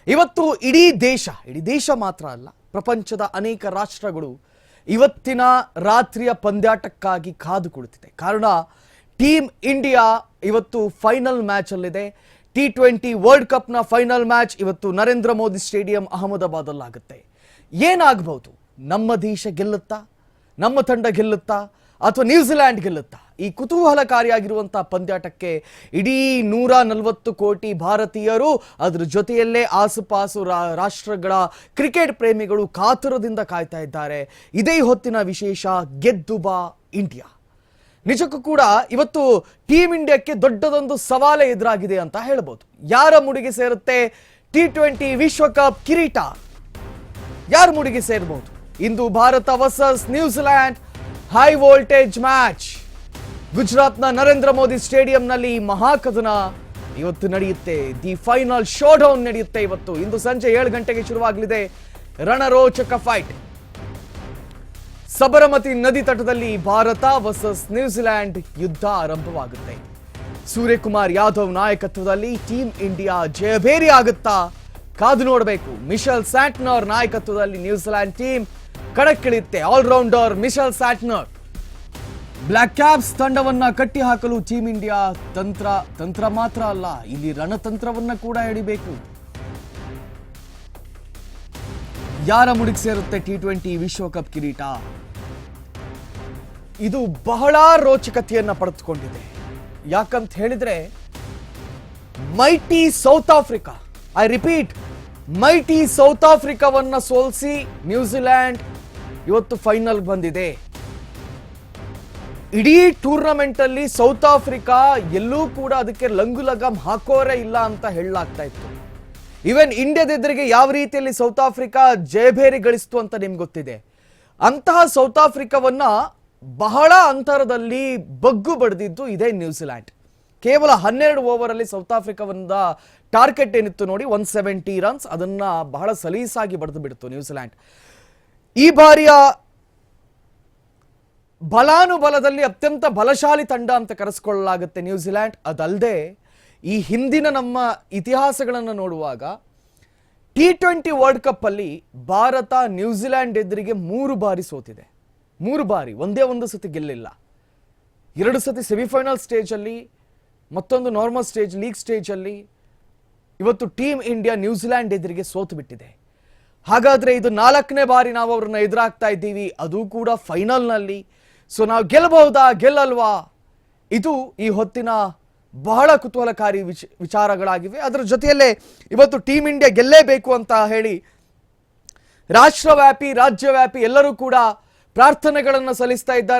ಇವತ್ತು ಇಡೀ ದೇಶ ಮಾತ್ರ ಅಲ್ಲ, ಪ್ರಪಂಚದ ಅನೇಕ ರಾಷ್ಟ್ರಗಳು ಇವತ್ತಿನ ರಾತ್ರಿಯ ಪಂದ್ಯಾಟಕ್ಕಾಗಿ ಕಾದು ಕುಳಿತಿದೆ. ಕಾರಣ ಟೀಮ್ ಇಂಡಿಯಾ ಇವತ್ತು ಫೈನಲ್ ಮ್ಯಾಚ್ ಅಲ್ಲಿದೆ. T20 ವರ್ಲ್ಡ್ ಕಪ್ನ ಫೈನಲ್ ಮ್ಯಾಚ್ ಇವತ್ತು ನರೇಂದ್ರ ಮೋದಿ ಸ್ಟೇಡಿಯಂ ಅಹಮದಾಬಾದ್ ಆಗುತ್ತೆ. ಏನಾಗಬಹುದು? ನಮ್ಮ ದೇಶ ಗೆಲ್ಲುತ್ತಾ, ನಮ್ಮ ತಂಡ ಗೆಲ್ಲುತ್ತಾ, ಅಥವಾ ನ್ಯೂಜಿಲ್ಯಾಂಡ್ ಗೆಲ್ಲುತ್ತಾ? ಈ ಕುತೂಹಲಕಾರಿಯಾಗಿರುವಂತಹ ಪಂದ್ಯಾಟಕ್ಕೆ ಇಡೀ 140 ಕೋಟಿ ಭಾರತೀಯರು, ಅದರ ಜೊತೆಯಲ್ಲೇ ಆಸುಪಾಸು ರಾಷ್ಟ್ರಗಳ ಕ್ರಿಕೆಟ್ ಪ್ರೇಮಿಗಳು ಕಾತುರದಿಂದ ಕಾಯ್ತಾ ಇದ್ದಾರೆ. ಇದೇ ಹೊತ್ತಿನ ವಿಶೇಷ, ಗೆದ್ದು ಬಾ ಇಂಡಿಯಾ. ನಿಜಕ್ಕೂ ಕೂಡ ಇವತ್ತು ಟೀಮ್ ಇಂಡಿಯಾಕ್ಕೆ ದೊಡ್ಡದೊಂದು ಸವಾಲೇ ಎದುರಾಗಿದೆ ಅಂತ ಹೇಳ್ಬೋದು. ಯಾರ ಮುಡಿಗೆ ಸೇರುತ್ತೆ T20 ವಿಶ್ವಕಪ್ ಕಿರೀಟ? ಯಾರ ಮುಡಿಗೆ ಸೇರಬಹುದು? ಇಂದು Bharat versus New Zealand high voltage match. ಗುಜರಾತ್ನ ನರೇಂದ್ರ ಮೋದಿ ಸ್ಟೇಡಿಯಂನಲ್ಲಿ ಮಹಾಕದನ ಇವತ್ತು ನಡೆಯುತ್ತೆ. ದಿ ಫೈನಲ್ ಶೋ ಡೌನ್ ನಡೆಯುತ್ತೆ ಇವತ್ತು. ಇಂದು ಸಂಜೆ 7 ಗಂಟೆಗೆ ಶುರುವಾಗಲಿದೆ ರಣರೋಚಕ ಫೈಟ್. ಸಬರಮತಿ ನದಿ ತಟದಲ್ಲಿ ಭಾರತ ವರ್ಸಸ್ ನ್ಯೂಜಿಲ್ಯಾಂಡ್ ಯುದ್ಧ ಆರಂಭವಾಗುತ್ತೆ. ಸೂರ್ಯಕುಮಾರ್ ಯಾದವ್ ನಾಯಕತ್ವದಲ್ಲಿ ಟೀಮ್ ಇಂಡಿಯಾ ಜಯಭೇರಿ ಆಗುತ್ತಾ? ಕಾದು ನೋಡಬೇಕು. ಮಿಶೆಲ್ ಸ್ಯಾಂಟ್ನರ್ ನಾಯಕತ್ವದಲ್ಲಿ ನ್ಯೂಜಿಲ್ಯಾಂಡ್ ಟೀಮ್ ಕಣಕ್ಕಿಳಿಯುತ್ತೆ. All rounder Mitchell Santner. Black Caps ತಂಡವನ್ನ ಕಟ್ಟಿ ಹಾಕಲು ಟೀಮ್ ಇಂಡಿಯಾ ತಂತ್ರ ಮಾತ್ರ ಅಲ್ಲ, ಇಲ್ಲಿ ರಣತಂತ್ರವನ್ನ ಕೂಡ ಹಿಡಿಬೇಕು. ಯಾರ ಮುಡಿಗೆ ಸೇರುತ್ತೆ T20 ವಿಶ್ವಕಪ್ ಕಿರೀಟ? ಇದು ಬಹಳ ರೋಚಕತೆಯನ್ನ ಪಡೆದುಕೊಂಡಿದೆ. ಯಾಕಂತ ಹೇಳಿದ್ರೆ, mighty South Africa, I repeat, mighty South ಆಫ್ರಿಕಾವನ್ನ ಸೋಲಿಸಿ ನ್ಯೂಜಿಲ್ಯಾಂಡ್ ಇವತ್ತು ಫೈನಲ್ ಬಂದಿದೆ. ಇಡೀ ಟೂರ್ನಮೆಂಟ್ ಅಲ್ಲಿ ಸೌತ್ ಆಫ್ರಿಕಾ ಎಲ್ಲೂ ಕೂಡ ಅದಕ್ಕೆ ಲಂಗು ಲಗಾಮ್ ಹಾಕೋರೇ ಇಲ್ಲ ಅಂತ ಹೇಳಲಾಗ್ತಾ ಇತ್ತು. ಈವನ್ ಇಂಡಿಯಾದ ಎದುರಿಗೆ ಯಾವ ರೀತಿಯಲ್ಲಿ ಸೌತ್ ಆಫ್ರಿಕಾ ಜಯಭೇರಿ ಗಳಿಸ್ತು ಅಂತ ನಿಮ್ಗೆ ಗೊತ್ತಿದೆ. ಅಂತಹ ಸೌತ್ ಆಫ್ರಿಕಾವನ್ನ ಬಹಳ ಅಂತರದಲ್ಲಿ ಬಗ್ಗು ಬಡಿದಿದ್ದು ಇದೇ ನ್ಯೂಜಿಲ್ಯಾಂಡ್. ಕೇವಲ 12 ಓವರ್ ಅಲ್ಲಿ ಸೌತ್ ಆಫ್ರಿಕಾವನ್ನ ಟಾರ್ಗೆಟ್ ಏನಿತ್ತು ನೋಡಿ, 170 ರನ್ಸ್, ಅದನ್ನ ಬಹಳ ಸಲೀಸಾಗಿ ಬಡಿದು ಬಿಡ್ತು ನ್ಯೂಜಿಲ್ಯಾಂಡ್. ಈ ಬಾರಿಯ ಬಲಾನುಬಲದಲ್ಲಿ ಅತ್ಯಂತ ಬಲಶಾಲಿ ತಂಡ ಅಂತ ಕರೆಸಿಕೊಳ್ಳಲಾಗುತ್ತೆ ನ್ಯೂಜಿಲ್ಯಾಂಡ್. ಅದಲ್ಲದೆ ಈ ಹಿಂದಿನ ನಮ್ಮ ಇತಿಹಾಸಗಳನ್ನು ನೋಡುವಾಗ T20 ವರ್ಲ್ಡ್ ಕಪ್ ಅಲ್ಲಿ ಭಾರತ ನ್ಯೂಜಿಲ್ಯಾಂಡ್ ಎದುರಿಗೆ 3 ಬಾರಿ ಸೋತಿದೆ. 3 ಬಾರಿ, ಒಂದೇ ಒಂದು ಸತಿ ಗೆಲ್ಲಿಲ್ಲ. 2 ಸತಿ ಸೆಮಿಫೈನಲ್ ಸ್ಟೇಜ್ ಅಲ್ಲಿ, ಮತ್ತೊಂದು ನಾರ್ಮಲ್ ಸ್ಟೇಜ್, ಲೀಗ್ ಸ್ಟೇಜ್ ಅಲ್ಲಿ ಇವತ್ತು ಟೀಮ್ ಇಂಡಿಯಾ ನ್ಯೂಜಿಲ್ಯಾಂಡ್ ಎದುರಿಗೆ ಸೋತು ಬಿಟ್ಟಿದೆ. ಹಾಗಾದ್ರೆ ಇದು 4ನೇ ಬಾರಿ ನಾವು ಅವ್ರನ್ನ ಎದುರಾಗ್ತಾ ಇದ್ದೀವಿ, ಅದು ಕೂಡ ಫೈನಲ್ನಲ್ಲಿ. ಸೊ ನಾವು ಗೆಲ್ಲಬಹುದಾ, ಗೆಲ್ಲಲ್ವಾ? ಇದು ಈ ಹೊತ್ತಿನ ಬಹಳ ಕುತೂಹಲಕಾರಿ ವಿಚಾರಗಳಾಗಿವೆ. ಅದರ ಜೊತೆಯಲ್ಲೇ ಇವತ್ತು ಟೀಮ್ ಇಂಡಿಯಾ ಗೆಲ್ಲೇಬೇಕು ಅಂತ ಹೇಳಿ ರಾಷ್ಟ್ರವ್ಯಾಪಿ, ರಾಜ್ಯವ್ಯಾಪಿ ಎಲ್ಲರೂ ಕೂಡ ಪ್ರಾರ್ಥನೆಗಳನ್ನು ಸಲ್ಲಿಸ್ತಾ ಇದ್ದಾರೆ.